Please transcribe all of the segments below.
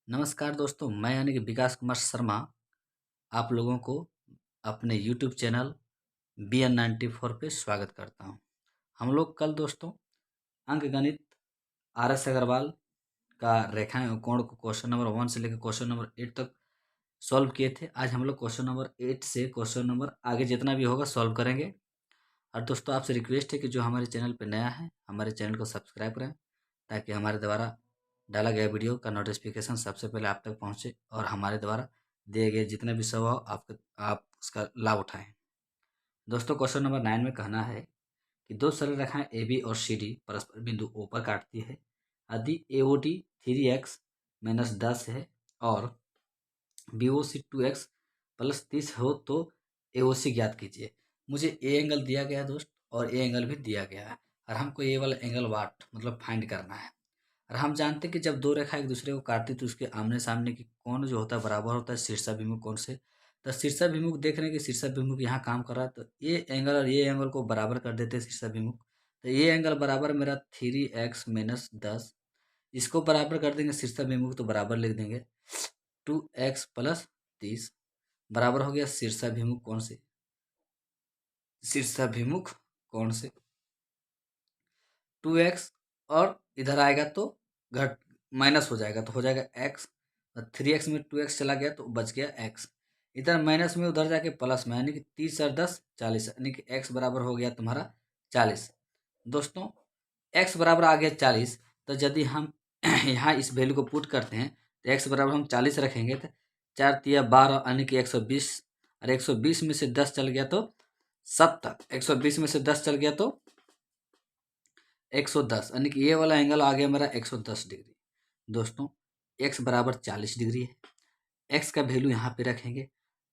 नमस्कार दोस्तों, मैं यानी कि विकास कुमार शर्मा आप लोगों को अपने यूट्यूब चैनल BN94 पे स्वागत करता हूं। हम लोग कल दोस्तों अंकगणित RS अग्रवाल का रेखाएं कोण को क्वेश्चन नंबर 1 से लेकर क्वेश्चन नंबर 8 तक सॉल्व किए थे। आज हम लोग क्वेश्चन नंबर 8 से क्वेश्चन नंबर आगे जितना भी होगा सॉल्व करेंगे। और दोस्तों आपसे रिक्वेस्ट है कि जो हमारे चैनल पर नया है हमारे चैनल को सब्सक्राइब करें ताकि हमारे द्वारा डाला गया वीडियो का नोटिफिकेशन सबसे पहले आप तक पहुंचे और हमारे द्वारा दिए गए जितने भी स्वभाव आप उसका लाभ उठाएं। दोस्तों क्वेश्चन नंबर 9 में कहना है कि दो सरल रेखाएं AB और CD परस्पर बिंदु O पर काटती है। यदि AOD 3x - 10 है और BOC 2x + 30 हो तो AOC ज्ञात कीजिए। मुझे ए एंगल दिया गया है दोस्त और ए एंगल भी दिया गया है और हमको ये वाला एंगल वाट मतलब फाइंड करना है। और हम जानते हैं कि जब दो रेखा एक दूसरे को काटती तो उसके आमने सामने की कोण जो होता है बराबर होता है शीर्षाभिमुख कोण से। तो शीर्षाभिमुख देख रहे हैं कि शीर्षाभिमुख यहाँ काम कर रहा है तो ये एंगल और ये एंगल को बराबर कर देते हैं शीर्षाभिमुख। तो ये एंगल बराबर मेरा 3x - 10, इसको बराबर कर देंगे शीर्षाभिमुख तो बराबर लिख देंगे 2x + 30 बराबर हो गया शीर्षाभिमुख कोण से। शीर्षाभिमुख कोण से 2x और इधर आएगा तो घट माइनस हो जाएगा तो हो जाएगा x। 3x में 2x चला गया तो बच गया x। इधर माइनस में उधर जाके प्लस में यानी कि 30 और 10 40 यानी कि x बराबर हो गया तुम्हारा 40। दोस्तों x बराबर आ गया 40 तो यदि हम यहाँ इस वैल्यू को पुट करते हैं तो x बराबर हम 40 रखेंगे तो 4 तिया 12 यानी कि 120 और 120 में से 10 चल गया तो 70। 120 में से 10 चल गया तो 110 यानी कि ये वाला एंगल आ गया मेरा 110 डिग्री। दोस्तों x बराबर 40 डिग्री है। x का वैल्यू यहाँ पे रखेंगे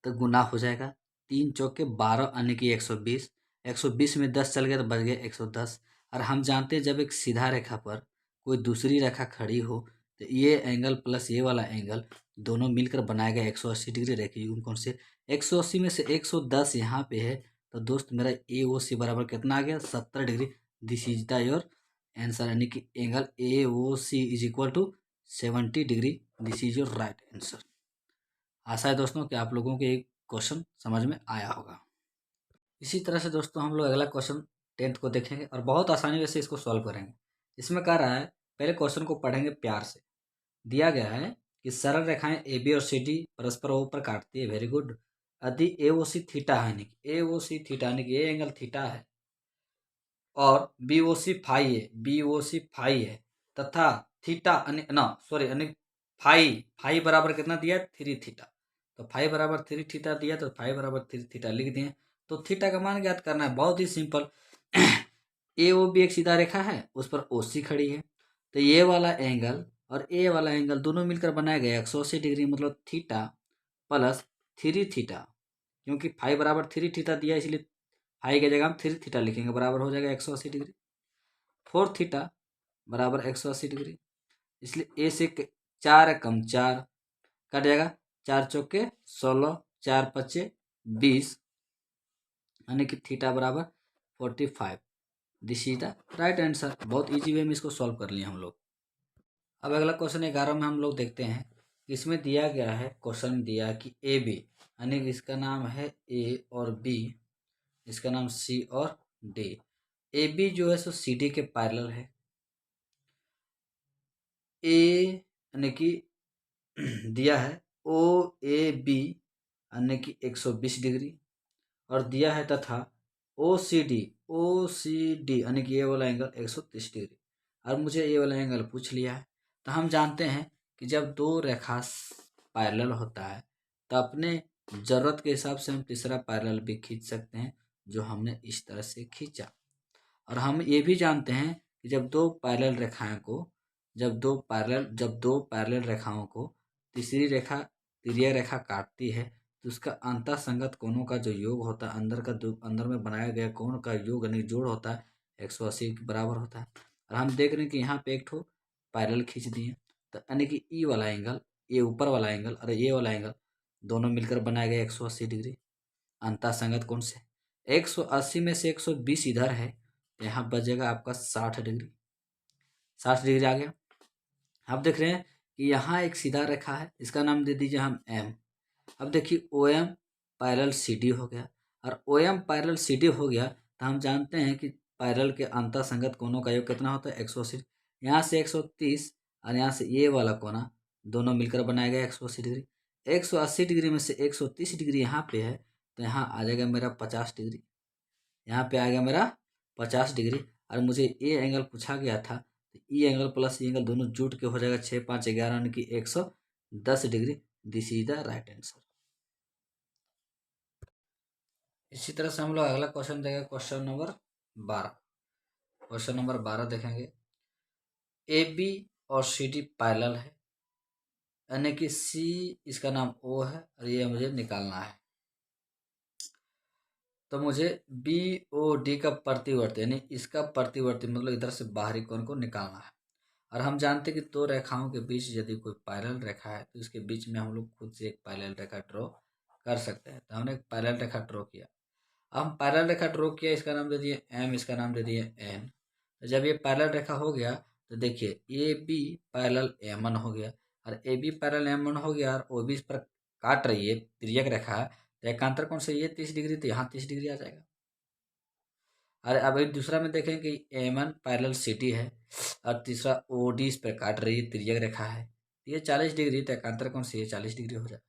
तो गुना हो जाएगा 3 चौके 12 यानी कि 120। 120 में 10 चल गया तो बच गया 110। और हम जानते हैं जब एक सीधा रेखा पर कोई दूसरी रेखा खड़ी हो तो ये एंगल प्लस ये वाला एंगल दोनों मिलकर बनाएगा 180 डिग्री रेखीय युग्म कोण से। 180 में से 110 यहाँ पे है तो दोस्त मेरा AOC बराबर कितना आ गया 70 degree. This is the your answer यानी कि angle AOC = 70 degree. This is your right answer. आशा है दोस्तों कि आप लोगों को ये क्वेश्चन समझ में आया होगा। इसी तरह से दोस्तों हम लोग अगला क्वेश्चन 10th को देखेंगे और बहुत आसानी से इसको सॉल्व करेंगे। इसमें कह रहा है पहले क्वेश्चन को पढ़ेंगे प्यार से। दिया गया है कि सरल रेखाएं AB और CD परस्पर O पर काटती है। Very good. यदि AOC थीटा है यानी कि AOC थीटा यानी कि ये एंगल थीटा है और BOC फाई है, BOC फाई है तथा थीटा यानी फाई बराबर कितना दिया 3 थीटा। तो फाई बराबर 3 थीटा दिया तो फाई बराबर 3 थीटा लिख दिए। तो थीटा का मान ज्ञात करना है, बहुत ही सिंपल। AOB एक सीधा रेखा है उस पर OC खड़ी है तो ये वाला एंगल और ए वाला एंगल दोनों मिलकर बनाया गया 180 डिग्री मतलब थीटा प्लस 3 थीटा। क्योंकि फाई बराबर 3 थीटा दिया इसलिए फाई की जगह हम 3 थीटा लिखेंगे बराबर हो जाएगा 180 डिग्री। 4 थीटा बराबर 180 डिग्री इसलिए ए से 4 कम 4 कट जाएगा 4 चौके 16 4 पच्चे 20 यानी कि थीटा बराबर 45। This is the right answer. बहुत इजी वे में इसको सॉल्व कर लिए हम लोग। अब अगला क्वेश्चन 11 में हम लोग देखते हैं। इसमें दिया गया है क्वेश्चन दिया कि AB यानी कि इसका नाम है A और B, इसका नाम C और D। AB जो है सो CD के पैरेलल है। A यानी कि दिया है OAB यानी कि 120 डिग्री और दिया है तथा OCD यानी कि ये वाला एंगल 130 डिग्री और मुझे ये वाला एंगल पूछ लिया है। तो हम जानते हैं कि जब दो रेखा पैरेलल होता है तो अपने ज़रूरत के हिसाब से हम तीसरा पैरेलल भी खींच सकते हैं जो हमने इस तरह से खींचा। और हम ये भी जानते हैं कि जब दो पैरेलल रेखाएं को जब दो पैरेलल रेखाओं को तीसरी रेखा तिर्यक रेखा काटती है तो उसका अंतः संगत कोणों का जो योग होता है अंदर में बनाया गया कोण का योग यानी जोड़ होता है 180 के बराबर होता है। और हम देख रहे हैं कि यहाँ पे एक ठो पैरेलल खींच दिए तो यानी कि ई वाला एंगल ये ऊपर वाला एंगल और ये वाला एंगल दोनों मिलकर बनाया गया 180 डिग्री अंतः संगत कोण से। 180 में से 120 इधर है तो यहाँ बचेगा आपका 60 डिग्री। 60 डिग्री आ गया। आप देख रहे हैं कि यहाँ एक सीधा रेखा है, इसका नाम दे दीजिए हम एम। अब देखिए O M parallel C D हो गया, और O M parallel C D हो गया तो हम जानते हैं कि पैरेलल के अंतर संगत कोणों का योग कितना होता है 180। यहाँ से 130 और यहाँ से ये वाला कोना दोनों मिलकर बनाएगा 180 डिग्री। 180 डिग्री में से 130 डिग्री यहाँ पे है तो यहाँ आ जाएगा मेरा 50 डिग्री, यहाँ पे आएगा मेरा 50 डिग्री। और मुझे ए एंगल पूछा गया था तो E angle plus E angle दोनों जुट के हो जाएगा 6 5 11 यानी कि 110 degree. This is the right answer. इसी तरह से हम लोग अगला क्वेश्चन देखेंगे, क्वेश्चन नंबर 12। क्वेश्चन नंबर 12 देखेंगे, ए बी और सी डी पैरेलल है, यानी कि सी इसका नाम ओ है और ये मुझे निकालना है। तो मुझे बी ओ डी का प्रतिवर्ती यानी इसका प्रतिवर्ती मतलब इधर से बाहरी कोण को निकालना है। और हम जानते हैं कि दो रेखाओं के बीच यदि कोई पैरेलल रेखा है तो इसके बीच में हम लोग खुद से एक पैरेलल रेखा ड्रॉ कर सकते हैं। तो हमने एक पैरेलल रेखा ड्रॉ किया। अब हम पैरेलल रेखा ड्रॉ किया, इसका नाम दे दिए एम, इसका नाम दे दिए एन। तो जब ये पैरेलल रेखा हो गया तो देखिए A B parallel M one हो गया, और A B parallel M one हो गया, और ओ बी इस पर काट रही है तिर्यक रेखा है, तो एकांतर कोण से ये 30 डिग्री तो यहाँ 30 डिग्री आ जाएगा। और अब एक दूसरा में देखें कि M one parallel C D है और तीसरा ओ डी इस पर काट रही है तिर्यक रेखा है, ये 40 डिग्री, तो एकांतर कोण से ये 40 डिग्री हो जाएगा।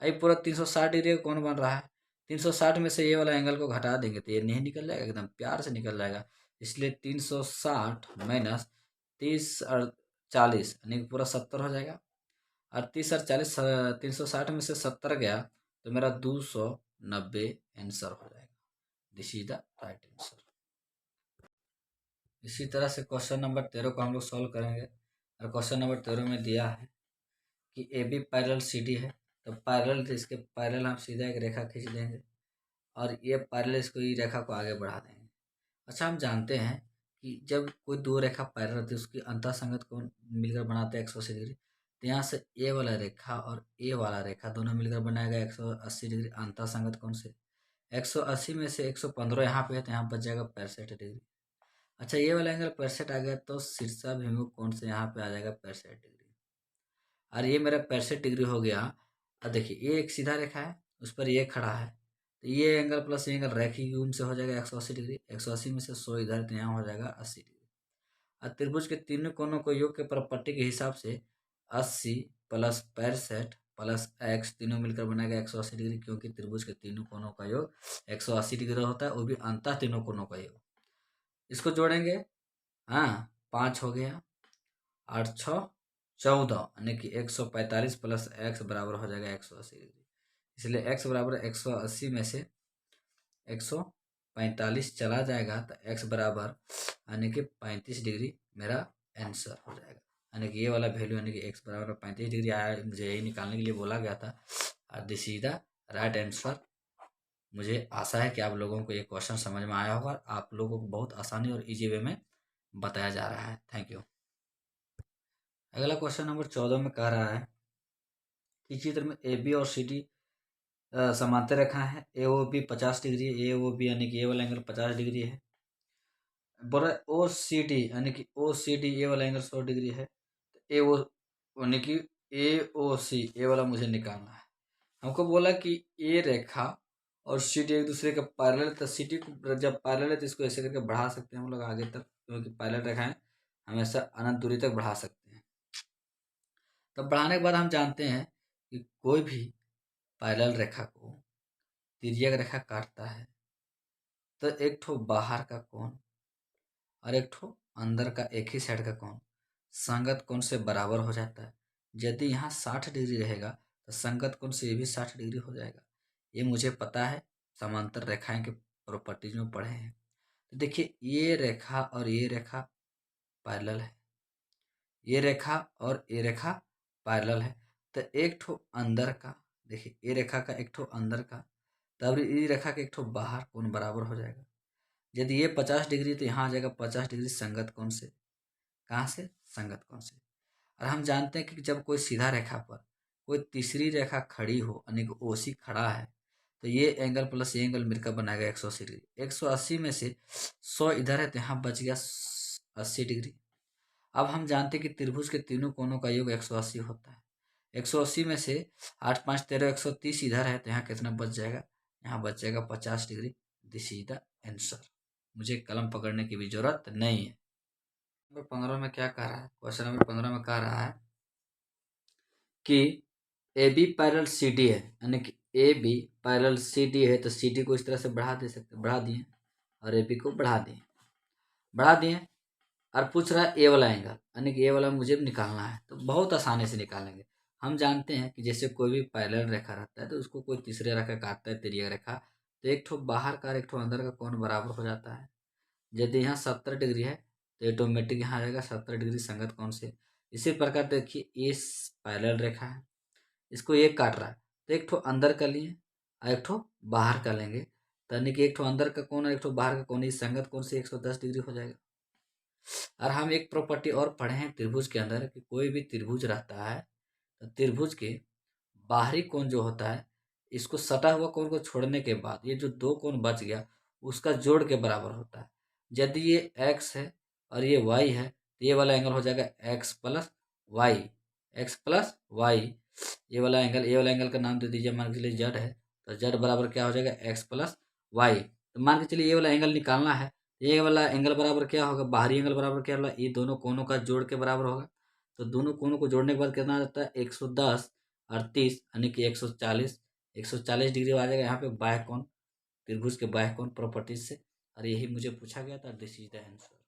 अभी पूरा 360 डिग्री का कोण बन रहा है। 360 में से ये वाला एंगल को घटा देंगे तो ये नहीं निकल जाएगा, एकदम प्यार से निकल जाएगा। इसलिए 360 माइनस 30 और 40 यानी कि पूरा 70 हो जाएगा। और 30 और 40 360 में से 70 गया तो मेरा 290 आंसर हो जाएगा। This is the right answer. इसी तरह से क्वेश्चन नंबर 13 को हम लोग सॉल्व करेंगे, और क्वेश्चन नंबर 13 में दिया है कि A B parallel C D है, तो पैरेलल तो इसके पैरेलल हम सीधा एक रेखा खींच देंगे और ये पैरेलल इसको ये रेखा को आगे बढ़ा देंगे। अच्छा, हम जानते हैं कि जब कोई दो रेखा पैरेलल होती है उसकी अंतःसंगत कोण मिलकर बनाते हैं 180 डिग्री। तो यहाँ से ए वाला रेखा और ए वाला रेखा दोनों मिलकर बनाएगा 180 डिग्री अंतःसंगत कोण से। 180 में से 115 यहाँ पे है तो यहाँ बच जाएगा 65 डिग्री। अच्छा, ये वाला एंगल 65 आ गया तो शीर्षाभिमुख कोण से यहाँ पे आ जाएगा 65 डिग्री। और ये मेरा 65 डिग्री हो गया। अब देखिए ये एक सीधा रेखा है, उस पर ये खड़ा है, तो ये एंगल प्लस ये एंगल रैखिक गुण से हो जाएगा 180 डिग्री। 180 में से 100 इधर तो यहाँ हो जाएगा 80 डिग्री। और त्रिभुज के तीनों कोणों को योग के प्रॉपर्टी के हिसाब से 80 प्लस 65 प्लस एक्स तीनों मिलकर बनाएगा 180 डिग्री, क्योंकि त्रिभुज के तीनों कोणों का योग 180 डिग्री होता है, वो भी अंतः तीनों कोणों का योग। इसको जोड़ेंगे, हाँ 5 हो गया, 8 6 14 यानी कि 145 प्लस एक्स बराबर हो जाएगा 180 डिग्री। इसलिए एक्स बराबर 180 में से 145 चला जाएगा तो एक्स बराबर यानी कि 35 डिग्री मेरा आंसर हो जाएगा। यानी कि ये वाला वैल्यू यानी कि एक्स बराबर 35 डिग्री आया, मुझे यही निकालने के लिए बोला गया था। और this is the right answer. मुझे आशा है कि आप लोगों को ये क्वेश्चन समझ में आया होगा। आप लोगों को बहुत आसानी और इजी वे में बताया जा रहा है। Thank you. अगला क्वेश्चन नंबर 14 में कह रहा है कि चित्र में ए बी और सी डी समांतर रेखा है। ए ओ बी 50 डिग्री है, ए ओ बी यानी कि ए वाला एंगल 50 डिग्री है। बोला ओ सी डी यानी कि ओ सी डी ए वाला एंगल 100 डिग्री है। ए ओ यानी कि ए ओ सी ए वाला मुझे निकालना है। हमको बोला कि ए रेखा और सी डी एक दूसरे के पैरेलल है, तो सी डी को जब पैरेलल है तो इसको ऐसे करके बढ़ा सकते हैं हम लोग आगे तक, क्योंकि पैरेलल रेखाएं हमेशा अनंत दूरी तक बढ़ा सकते हैं। तब बढ़ाने के बाद हम जानते हैं कि कोई भी पैरेलल रेखा को तिर्यक रेखा काटता है तो एक ठो बाहर का कोण और एक ठो अंदर का एक ही साइड का कोण संगत कोण से बराबर हो जाता है। यदि यहाँ 60 डिग्री रहेगा तो संगत कोण से ये भी 60 डिग्री हो जाएगा। ये मुझे पता है, समांतर रेखाएं के प्रॉपर्टीज में पढ़े हैं। तो देखिए ये रेखा और ये रेखा पैरेलल है, ये रेखा और ये रेखा पैरेलल है, तो एक ठो अंदर का, देखिए ये रेखा का एक ठो अंदर का, तब ये रेखा के एक ठो बाहर कोण बराबर हो जाएगा। यदि ये 50 डिग्री तो यहाँ आ जाएगा 50 डिग्री संगत कोण से। कहाँ से? संगत कोण से। और हम जानते हैं कि जब कोई सीधा रेखा पर कोई तीसरी रेखा खड़ी हो यानी कि ओसी खड़ा है तो ये एंगल प्लस ये एंगल मिलकर बनाएगा 180 डिग्री। 180 में से 100 इधर है तो यहाँ बच गया 80 डिग्री। अब हम जानते हैं कि त्रिभुज के तीनों कोनों का योग 180 होता है। 180 में से 8 5 13 130 इधर है, तो यहाँ कितना बच जाएगा? यहाँ बच जाएगा 50 degree. This is the answer. मुझे कलम पकड़ने की भी जरूरत नहीं है। नंबर 15 में क्या कह रहा है? क्वेश्चन नंबर 15 में कह रहा है कि A B parallel C D है, यानी कि A B parallel C D है, तो सी डी को इस तरह से बढ़ा दे सकते, बढ़ा दिए, और ए बी को बढ़ा दिए और पूछ रहा है ए वाला एंगल, यानी कि ए वाला मुझे निकालना है, तो बहुत आसानी से निकालेंगे। हम जानते हैं कि जैसे कोई भी पैरेलल रेखा रहता है तो उसको कोई तीसरे रेखा काटता है, तिर्यक रेखा, तो एक ठो बाहर का एक ठो अंदर का कोण बराबर हो जाता है। यदि यहाँ 70 डिग्री है तो ऑटोमेटिक यहाँ आ जाएगा 70 डिग्री संगत कोण से। इसी प्रकार देखिए इस पैरेलल रेखा है, इसको एक काट रहा है, तो एक ठो अंदर का लिए और एक ठो बाहर का लेंगे, तो यानी कि एक ठो अंदर का कोण और एक ठो बाहर का कोण, इस संगत कोण से 110 डिग्री हो जाएगा। और हम एक प्रॉपर्टी और पढ़े हैं त्रिभुज के अंदर कि कोई भी त्रिभुज रहता है तो त्रिभुज के बाहरी कोण जो होता है, इसको सटा हुआ कोण को छोड़ने के बाद ये जो दो कोण बच गया उसका जोड़ के बराबर होता है। यदि ये x है और ये y है तो ये वाला एंगल हो जाएगा x plus Y, X plus Y. ये वाला एंगल का नाम दे दीजिए, मान के चलिए z है, तो z बराबर क्या हो जाएगा? x plus Y. तो मान के चलिए ये वाला एंगल निकालना है, ये वाला एंगल बराबर क्या होगा? बाहरी एंगल बराबर क्या होगा? ये दोनों कोनों का जोड़ के बराबर होगा। तो दोनों कोनों को जोड़ने के बाद कितना आ जाता है? 110 और 30 यानी कि 140, 140 डिग्री आ जाएगा यहाँ पे बाह्य कोण, त्रिभुज के बाह्य कोण प्रॉपर्टीज से। और यही मुझे पूछा गया था। This is the answer.